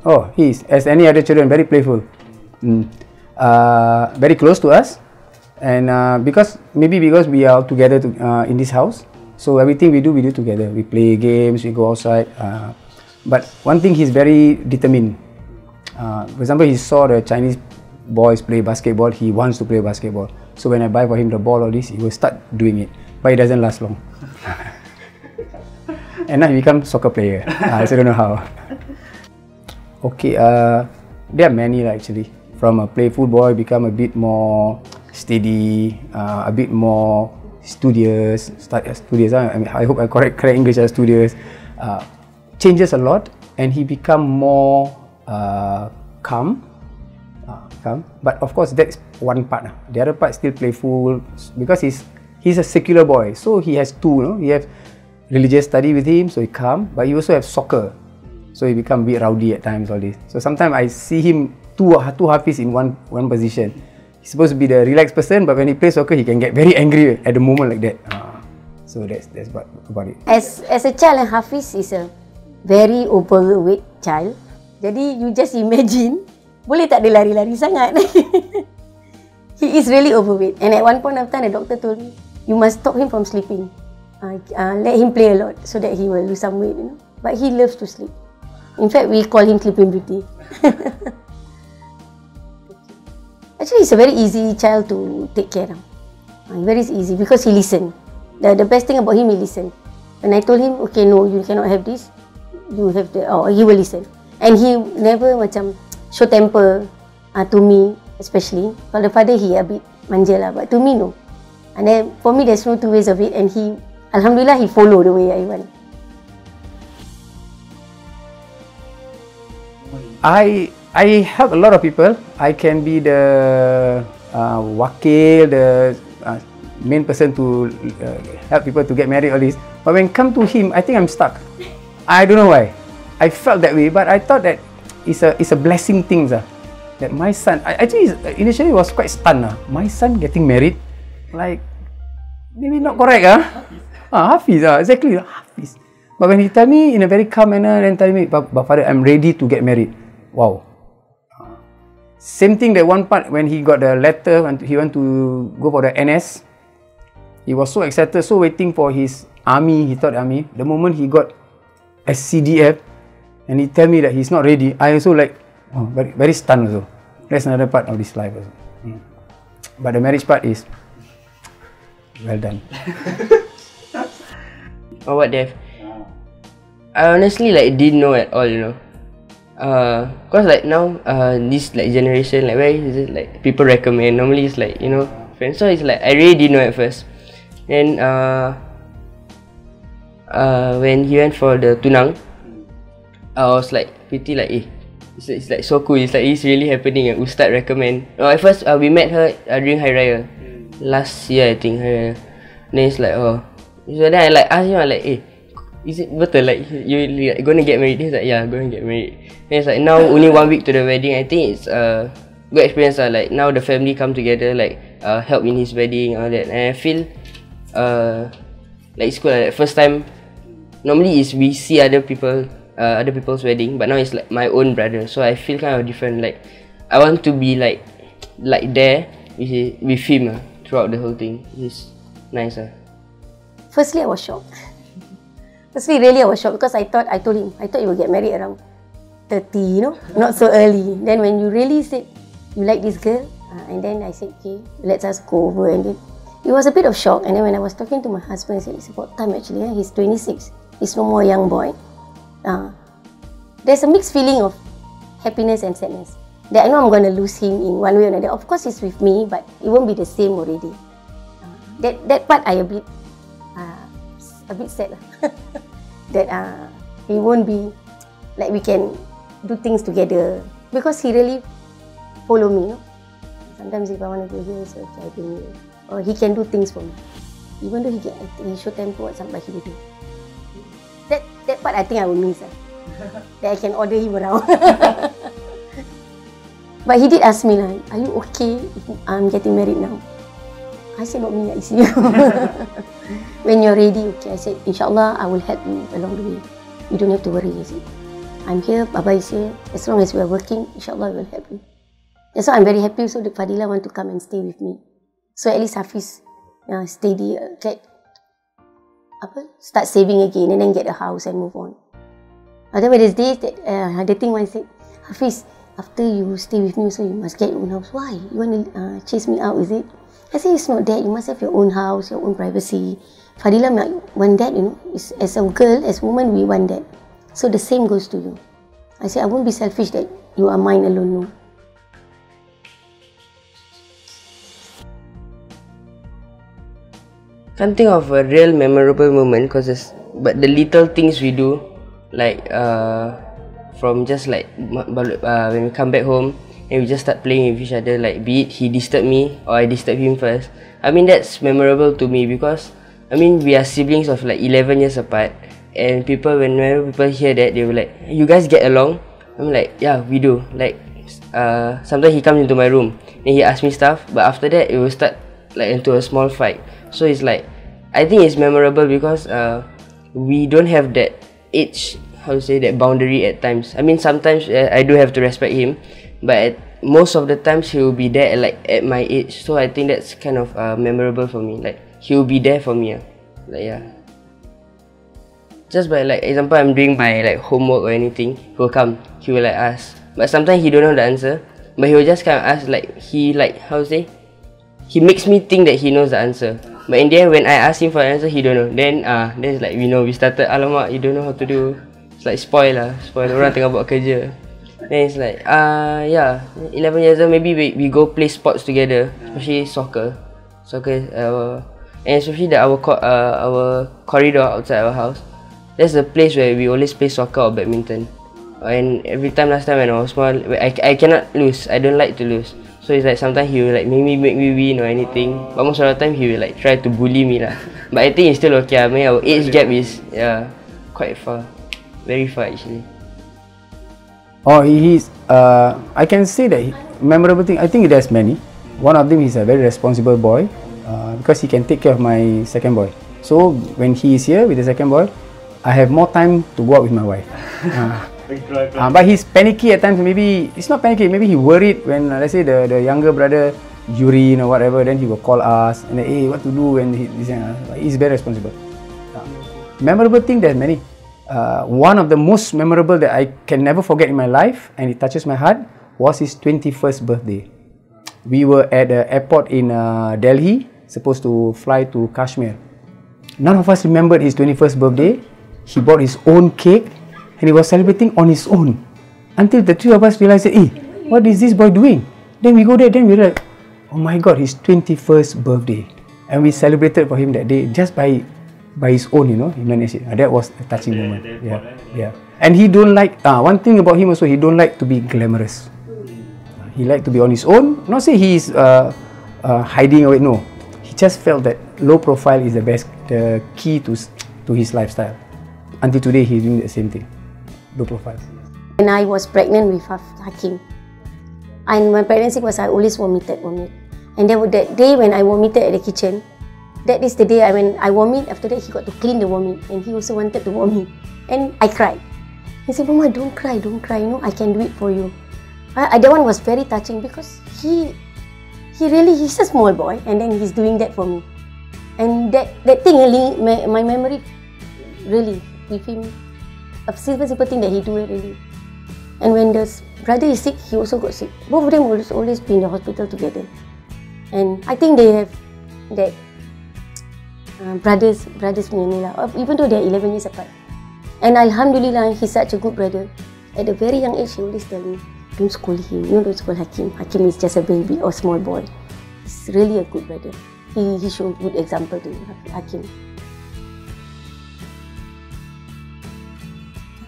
Oh, he is, as any other children, very playful. Very close to us. And because we are together in this house, so everything we do together. We play games, we go outside. But one thing, he's very determined. For example, he saw the Chinese boys play basketball. He wants to play basketball. So when I buy for him the ball or this, he will start doing it. But it doesn't last long. And now he becomes soccer player. I don't know how. Okay, there are many actually. From a playful boy, become a bit more steady, a bit more studious. I mean, I hope I correct English as studious. Changes a lot, and he become more calm. But of course, that's one part. The other part still playful because he's a secular boy, so he has two. He has religious study with him, so he calm. But he also has soccer, so he become a bit rowdy at times. All this. So sometimes I see him two Hafiz in one position. He's supposed to be the relaxed person, but when he plays soccer, he can get very angry at the moment like that. So that's about it. As a child, Hafiz is a very overweight child. Jadi you just imagine, boleh tak dia lari-lari sangat? He is really overweight. And at one point of time, the doctor told me, you must stop him from sleeping. Let him play a lot so that he will lose some weight. But he loves to sleep. In fact, we call him Sleeping Beauty. Actually, it's a very easy child to take care of. Very easy because he listens. The best thing about him, he listens. When I told him, okay, no, you cannot have this, you have the, he will listen. And he never macam show temper to me, especially. For the father, he a bit manja lah, but to me, no. And then for me, there's no two ways of it. And he, alhamdulillah, he follow the way I want. I help a lot of people. I can be the wakil, the main person to help people to get married, all this. But when it come to him, I think I'm stuck. I don't know why. I felt that way, but I thought that it's a blessing thing. That my son, actually initially was quite stunned. My son getting married, like maybe not correct. Hafiz, exactly, Hafiz. But when he tell me in a very calm manner, then tell me, but father, I'm ready to get married. Wow. Same thing that one part when he got the letter and he went to go for the NS. He was so excited, so waiting for his army. He thought army. The moment he got SCDF and he tell me that he's not ready, I also like very, very stunned also. That's another part of this life also. But the marriage part is well done. Oh, what Dev? I honestly didn't know at all, cause now this generation, where is it people recommend, normally it's friends, so it's I really didn't know at first. Then when he went for the tunang, I was pretty it's so cool, it's really happening. Ustad recommend. At first we met her during Hari Raya last year, I think. Hari Raya. Then it's so then I asked him is it betul you gonna get married? He's like, yeah, gonna get married. And it's now only 1 week to the wedding. I think it's a good experience. Now the family come together, help in his wedding, all that. And I feel it's cool. First time, normally is we see other people's wedding, but now it's my own brother. So I feel kind of different. I want to be there with him throughout the whole thing. It's nice. Firstly, I was shocked. Really I was shocked because I thought you will get married around 30, not so early. Then when you really said you like this girl, and then I said, okay, let's us go over, and then it was a bit of shock. And then when I was talking to my husband, I said, it's about time actually. He's 26. He's no more a young boy. There's a mixed feeling of happiness and sadness. That I know I'm going to lose him in one way or another. Of course, he's with me, but it won't be the same already. That part I a bit sad. That he won't be we can do things together, because he really follow me. Sometimes if I want to go here, so I bring you. Or he can do things for me. Even though he show temper or something, he will do. That part I think I will miss. That I can order him around. But he did ask me, are you okay if I'm getting married now? I said, not me, I see you. When you're ready, okay. I said, inshallah, I will help you along the way. You don't have to worry, I said. I'm here, Baba is here. As long as we are working, inshallah we will help you. That's why I'm very happy. So the Fadila want to come and stay with me. So at least Hafiz steady, start saving again and then get a house and move on. Otherwise, there's days that the thing one said, Hafiz, after you stay with me, so you must get your own house. Why? You want to chase me out, is it? I say it's not that. You must have your own house, your own privacy. Fadila might want that, you know. As a girl, as a woman, we want that. So the same goes to you. I say I won't be selfish that you are mine alone, no. Can't think of a real memorable moment but the little things we do, like from just like when we come back home and we just start playing with each other, like be it he disturb me or I disturb him first. I mean, that's memorable to me because I mean we are siblings of like 11 years apart, and whenever people hear that, they will like, you guys get along? I'm like, yeah, we do. Like sometimes he comes into my room and he asks me stuff, but after that it will start like into a small fight. So it's like, I think it's memorable because we don't have that age, that boundary at times. I mean, sometimes I do have to respect him, but most of the times he will be there at my age. So I think that's kind of memorable for me. Like, he will be there for me. Like, yeah. Just by like example, I'm doing my like homework or anything, he will come, he will like ask. But sometimes he don't know the answer, but he will just kind of ask, like he makes me think that he knows the answer. But in the end, when I ask him for an answer, he don't know. Then it's like, we started, alamak, you don't know how to do. It's like spoil orang tengah buat kerja. Then it's like, 11 years old, maybe we go play sports together, especially soccer, and especially our corridor outside our house. That's the place where we always play soccer or badminton. And every time last time when I was small, I cannot lose. I don't like to lose. So it's like sometimes he will like make me win or anything. But most of the time he will like try to bully me lah. But I think it's still okay. I mean, our age gap is quite far, very far actually. Oh, he's I can say that memorable thing. I think there's many. One of them is a very responsible boy because he can take care of my second boy. So when he is here with the second boy, I have more time to go out with my wife. But he's panicky at times. Maybe it's not panicky. Maybe he worried when let's say the younger brother urine or whatever. Then he will call us and then, hey, what to do? And he's very responsible. Memorable thing, there's many. One of the most memorable that I can never forget in my life, and it touches my heart, was his 21st birthday. We were at the airport in Delhi, supposed to fly to Kashmir. None of us remembered his 21st birthday. He bought his own cake and he was celebrating on his own. Until the three of us realized, hey, what is this boy doing? Then we go there, then we like, oh my God, his 21st birthday. And we celebrated for him that day just by his own, you know, he managed it. That was a touching moment. Yeah. And he don't like, one thing about him also, he don't like to be glamorous. He like to be on his own. Not say he's hiding away, no. He just felt that low profile is the key to his lifestyle. Until today, he's doing the same thing, low profile. When I was pregnant with Hakim, and my pregnancy was I always vomited. And then that day when I vomited at the kitchen, that is the day when I vomit. After that, he got to clean the vomit, and he also wanted to vomit, and I cried. He said, "Mama, don't cry. You know, I can do it for you." That one was very touching because he's a small boy, and then he's doing that for me, and that thing, my memory, really with him, a simple thing that he do really. And when the brother is sick, he also got sick. Both of them will always be in the hospital together, and I think they have that brothers even though they are 11 years apart. And Alhamdulillah, he's such a good brother. At a very young age, he always tell me, don't scold him, don't scold Hakim. Hakim is just a baby or small boy. He's really a good brother. He showed good example to Hakim.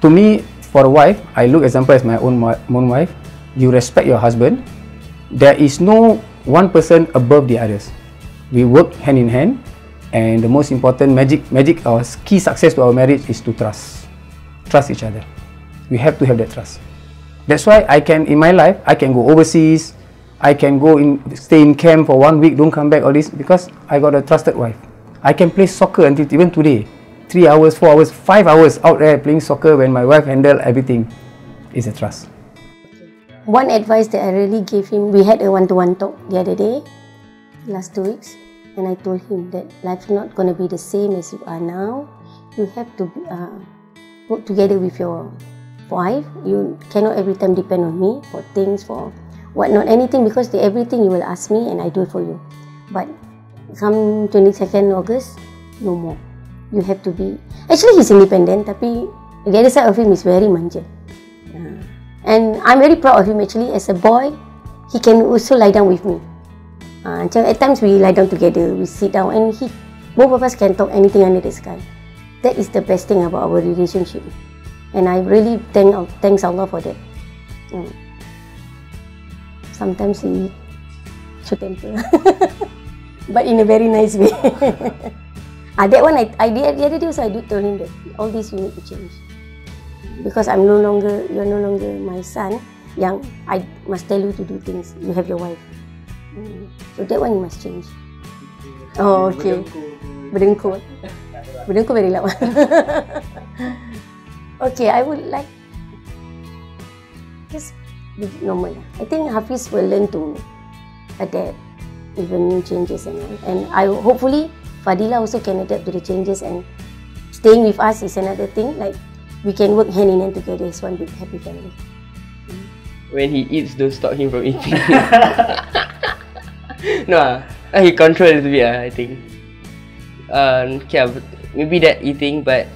To me, for a wife, I look example as my own wife. You respect your husband. There is no one person above the others. We work hand in hand, and the most important magic or key success to our marriage is to trust each other. We have to have that trust. That's why in my life, I can go overseas. I can stay in camp for 1 week, don't come back, all this, because I got a trusted wife. I can play soccer until even today. 3 hours, 4 hours, 5 hours out there playing soccer when my wife handle everything. It's a trust. One advice that I really gave him, we had a one-to-one talk the other day, last 2 weeks, and I told him that life's not going to be the same as you are now. You have to work together with your wife. You cannot every time depend on me for things, for whatnot, anything, because everything you will ask me and I do it for you. But come 22nd August, no more. You have to be... Actually, he's independent, tapi the other side of him is very manja. And I'm very proud of him actually. As a boy, he can also lie down with me. At times we lie down together, we sit down, and both of us can talk anything under the sky. That is the best thing about our relationship. And I really thanks Allah for that. Sometimes he should temper. But in a very nice way. That one I did the other day also. I did tell him that all this you need to change. Because you're no longer my son, yang I must tell you to do things. You have your wife. So that one you must change. Oh, okay. Berdengkur. Berdengkur very loud. Okay, I would like just be normal. I think Hafiz will learn to adapt even new changes and all. And hopefully Fadila also can adapt to the changes, and staying with us is another thing. Like, we can work hand in hand together as one big happy family. When he eats, don't stop him from eating. No, he control a little bit, I think. Maybe that eating, but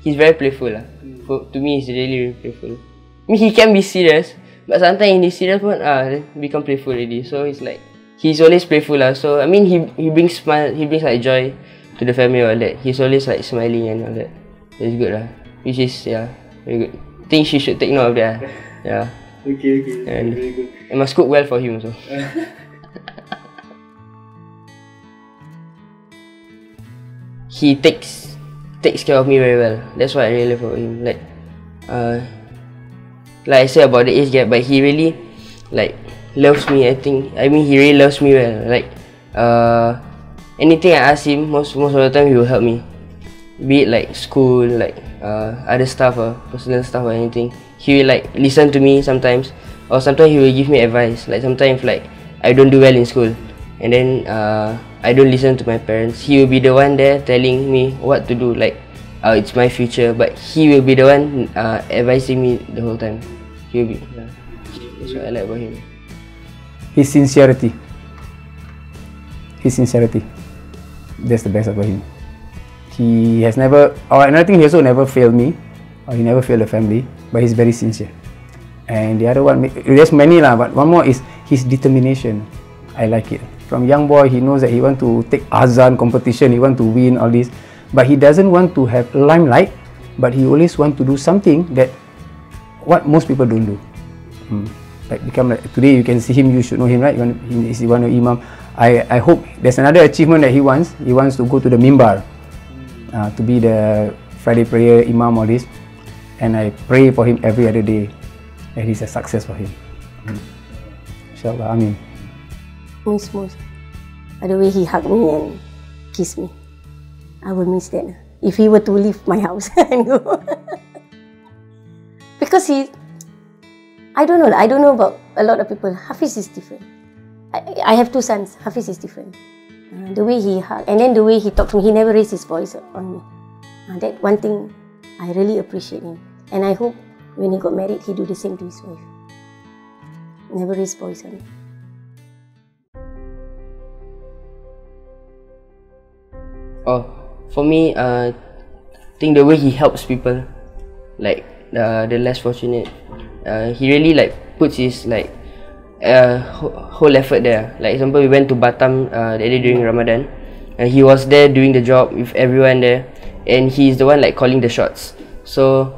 he's very playful. To me, he's really playful. I mean, he can be serious, but sometimes in his serious one, become playful already. So it's like, he's always playful. So I mean, he brings smile, he brings like joy to the family or all that. He's always like smiling and all that. It's good which is very good. I think she should take note of that. Yeah. Okay. And Very good. I must cook well for him also. He takes care of me very well. That's what I really love about him. Like I said about the age gap, but he really loves me. I mean he really loves me well. Anything I ask him, most of the time he will help me. Be it like school, other stuff or personal stuff or anything. He will listen to me sometimes, or sometimes he will give me advice. Sometimes I don't do well in school, and then I don't listen to my parents. He will be the one there telling me what to do. It's my future, but he will be the one advising me the whole time. He will be. That's what I like about him. His sincerity. That's the best about him. He has never, and I think he also never failed me, or he never failed the family, but he's very sincere. And the other one, there's many lah, but one more is his determination. I like it. From young boy, he knows that he want to take azan competition, he want to win all this, but he doesn't want to have limelight, but he always want to do something that what most people don't do. Today you can see him, you should know him, right? He's one of Imam. I hope there's another achievement that he wants. He wants to go to the mimbar. To be the Friday prayer Imam, all this, and I pray for him every other day that he's a success for him. Inshallah, Amin. Miss most. By the way he hugged me and kissed me, I would miss that. If he were to leave my house and go. Because I don't know about a lot of people. Hafiz is different. I have 2 sons. Hafiz is different. The way he hugged, and then the way he talked to me, he never raised his voice on me. That one thing, I really appreciate him. And I hope when he got married, he do the same to his wife. Never raise voice on me. For me, I think the way he helps people, the less fortunate, he really puts his whole effort there. Example, we went to Batam that day during Ramadan, and he was there doing the job with everyone there, and he's the one calling the shots. So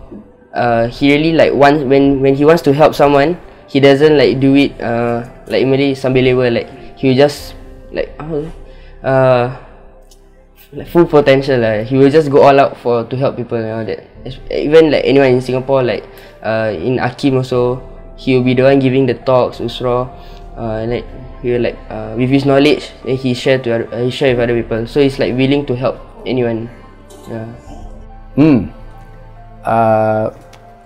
he really when he wants to help someone, he doesn't do it Malay sambil lewa. He will just full potential. He will just go all out to help people and all that. Even anyone in Singapore, in Akim also, he will be the one giving the talks, Usra, he will with his knowledge, he share with other people. So he's willing to help anyone.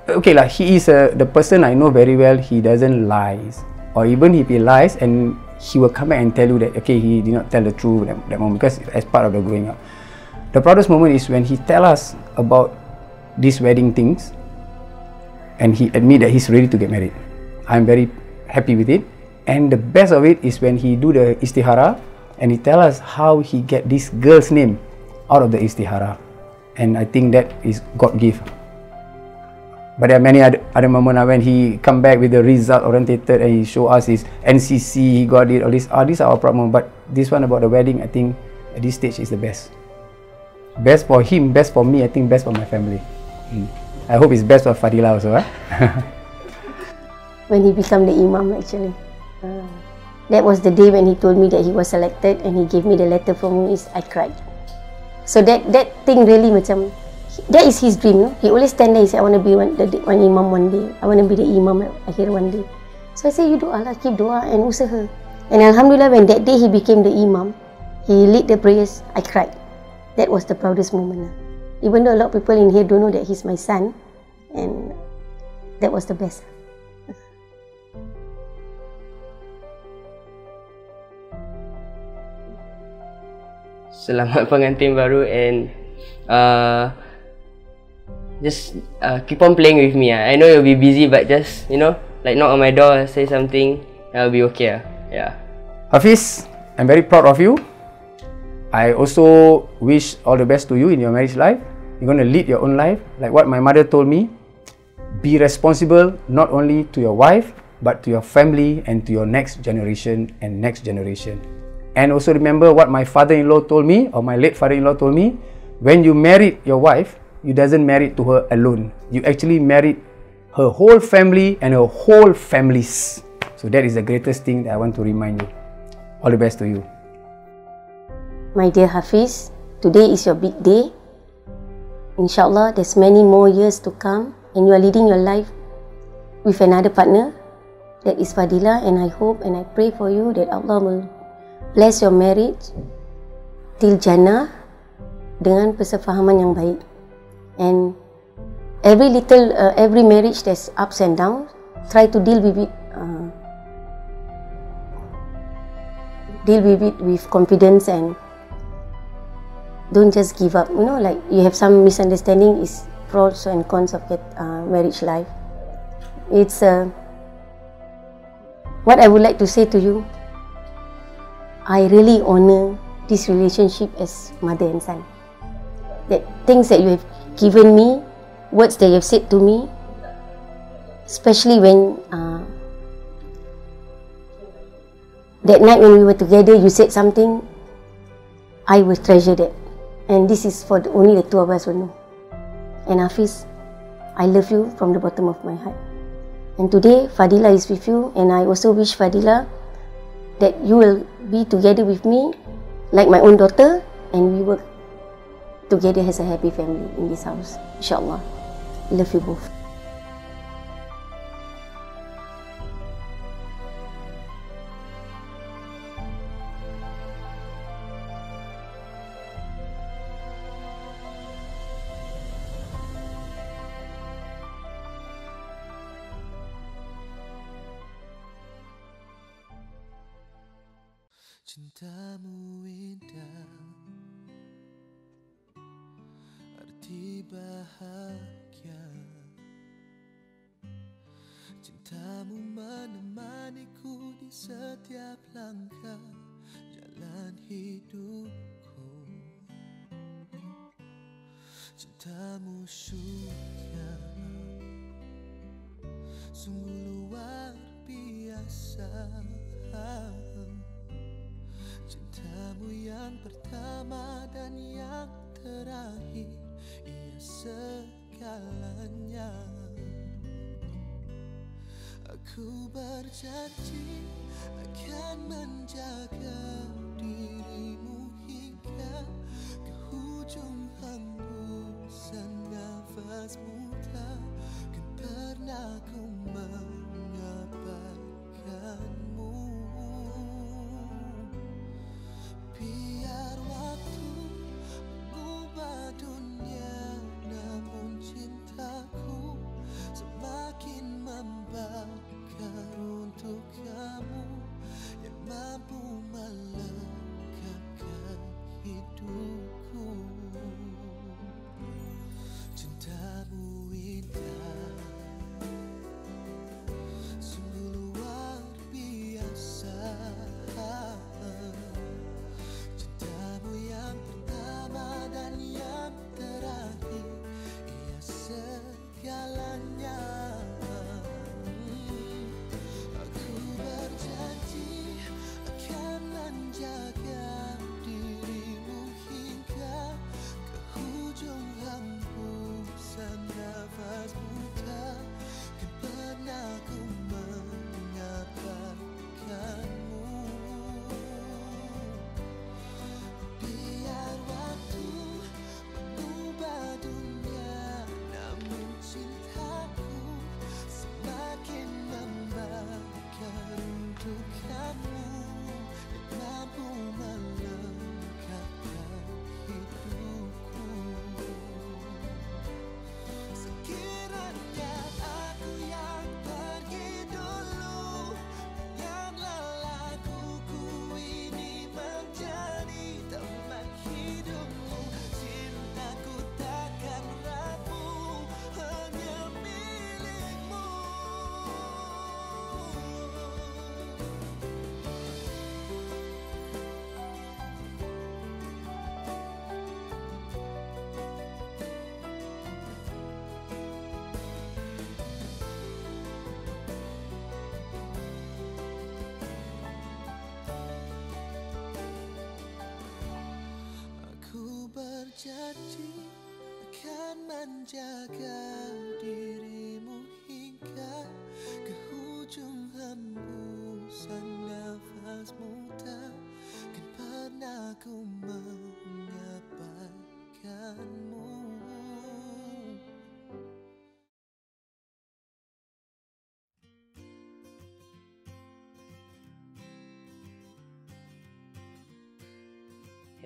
okay lah, he is the person I know very well. He doesn't lies, or even if he lies, and he will come back and tell you that okay, he did not tell the truth that moment, because as part of the growing up. The proudest moment is when he tell us about these wedding things, and he admit that he's ready to get married. I'm very happy with it. And the best of it is when he do the istihara, and he tell us how he get this girl's name out of the istihara. And I think that is God gift. But there are many other moments when he come back with the result orientated, and he show us his NCC, he got it, all this. These are our problem. But this one about the wedding, I think at this stage is the best. Best for him, best for me, I think best for my family. I hope it's best for Fadila also. When he became the imam, actually. That was the day when he told me that he was selected, and he gave me the letter from me. I cried. So that thing really macam, that is his dream. No? He always stand there. He said, I want to be one imam one day. I want to be the imam akhir one day. So I say, you doa lah, keep doa and usaha. And alhamdulillah, when that day he became the imam, he lead the prayers, I cried. That was the proudest moment. Even though a lot of people in here don't know that he's my son, and that was the best. Selamat pengantin baru, and just keep on playing with me. I know you'll be busy, but just, you know, like knock on my door, say something, I'll be okay. Yeah. Hafiz, I'm very proud of you. I also wish all the best to you in your marriage life. You're going to lead your own life. Like what my mother told me, be responsible not only to your wife, but to your family and to your next generation and next generation. And also remember what my father-in-law told me, or my late father-in-law told me, when you married your wife, you doesn't marry to her alone. You actually married her whole family and her whole families. So that is the greatest thing that I want to remind you. All the best to you. My dear Hafiz, today is your big day. Inshallah, there's many more years to come, and you are leading your life with another partner. That is Fadila, and I hope and I pray for you that Allah will bless your marriage till Jannah dengan persefahaman yang baik. And every marriage there's ups and downs. Try to deal with it with confidence, and don't just give up. You know, like you have some misunderstanding, is pros and cons of that marriage life. It's what I would like to say to you. I really honor this relationship as mother and son. That things that you have given me, words that you have said to me, especially when that night when we were together, you said something, I will treasure that. And this is for only the two of us will know. And Hafiz, I love you from the bottom of my heart. And today, Fadila is with you, and I also wish Fadila that you will be together with me like my own daughter, and we work together as a happy family in this house. InsyaAllah. Love you both. Cintamu indah, arti bahagia. Cintamu menemaniku di setiap langkah jalan hidupku. Cintamu surga, sungguh luar biasa. Cintamu yang pertama dan yang terakhir, ia segalanya. Aku berjanji akan menjaga dirimu hingga ke hujung hembusan nafasmu. Takkan pernah ku mengabaikanmu. Biar waktu mengubah dunia, namun cintaku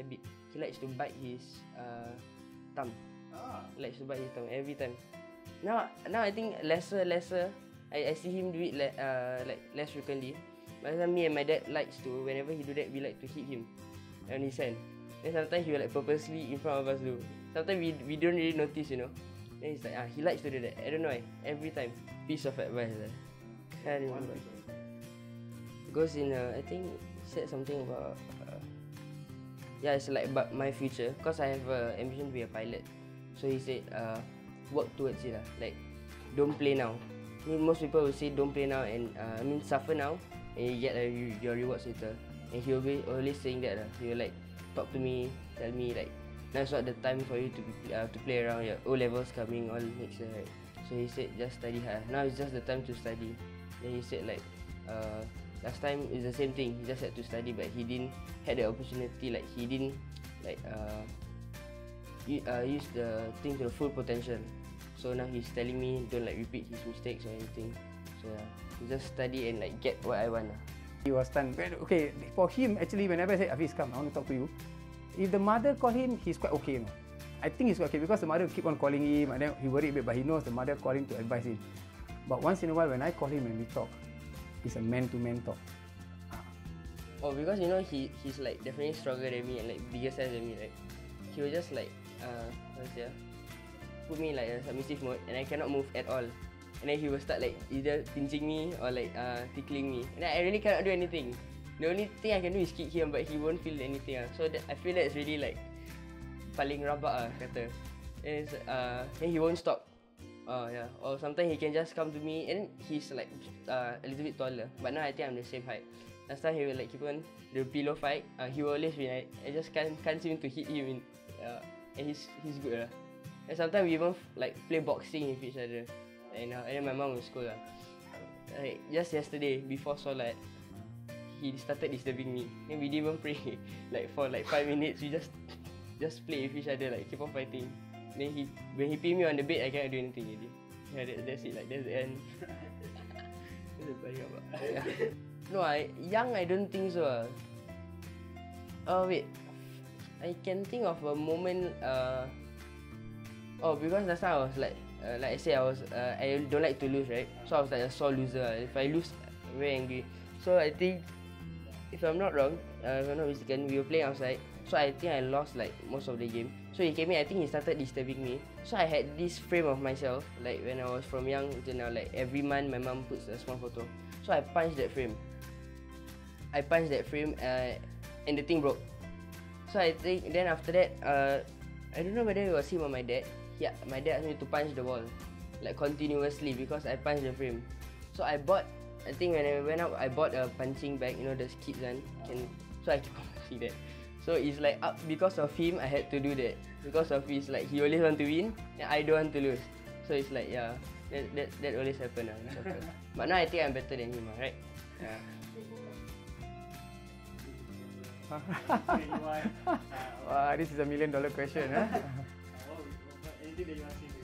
habit. He likes to bite his thumb. He likes to bite his thumb every time. Now I think lesser. I see him do it like less frequently. But me and my dad likes to, whenever he do that, we like to hit him on his hand. Then sometimes he will like purposely in front of us do. Sometimes we don't really notice, you know. Then he's like, he likes to do that. I don't know why. Every time. Piece of advice. Can't remember. Goes in, I think, said something about, yeah, it's like about my future. Because I have ambition to be a pilot. So he said, work towards it. Like, don't play now. I mean, most people will say don't play now and, suffer now. And you get your rewards later. And he will be always saying that. He will like, talk to me, tell me like, now's not the time for you to play around. Your O levels coming all next year, right? So he said just study hard. Now it's just the time to study. Then he said like, last time it's the same thing. He just had to study, but he didn't had the opportunity. Like he didn't like use the thing to the full potential. So now he's telling me don't like repeat his mistakes or anything. So yeah, just study and like get what I want. He was stunned. Okay, for him actually, whenever I say Hafiz, come, I want to talk to you. If the mother call him, he's quite okay. You know? I think he's quite okay because the mother keep on calling him and then he worried a bit, but he knows the mother calling to advise him. But once in a while, when I call him and we talk, it's a man-to-man talk. Oh, because you know he's like definitely stronger than me and like bigger size than me. Like he will just like put me in like a submissive mode and I cannot move at all. And then he will start like either pinching me or like tickling me. And I really cannot do anything. The only thing I can do is kick him, but he won't feel anything. So I feel that's really like paling rabak kata. And then he won't stop. Yeah. Or sometimes he can just come to me and he's like a little bit taller. But now I think I'm the same height. Last time he will like keep on the pillow fight. He will always win. I just can't seem to hit him in. And he's good. And sometimes we even like play boxing with each other. And then my mom will scold. Like just yesterday before solat, he started disturbing me. And we didn't even pray. Like for like 5 minutes, we just play with each other, like keep on fighting. Then when he pin me on the bed, I cannot do anything already. Yeah, that's it. Like that's the end. That's the funny about. No, young I don't think so. Oh wait, I can think of a moment. Because last time I was like I said, I don't like to lose, right? So I was like a sore loser. If I lose, I'm very angry. So I think, if I'm not wrong, if I'm not mistaken, we were playing outside. So I think I lost like most of the game. So he came in, I think he started disturbing me. So I had this frame of myself, like when I was from young to now, like every month my mom puts a small photo. So I punched that frame. And the thing broke. So I think then after that, I don't know whether it was him or my dad. Yeah, my dad asked me to punch the wall like continuously because I punched the frame. So I think when I went out, I bought a punching bag, you know, the kids one. So I keep on punching that. So it's like because of him, I had to do that. Because of his like, he always want to win and I don't want to lose. So it's like, yeah, that always happen. But now I think I'm better than him, right? Yeah. Wow, this is $1 million question. Anything that you want to say?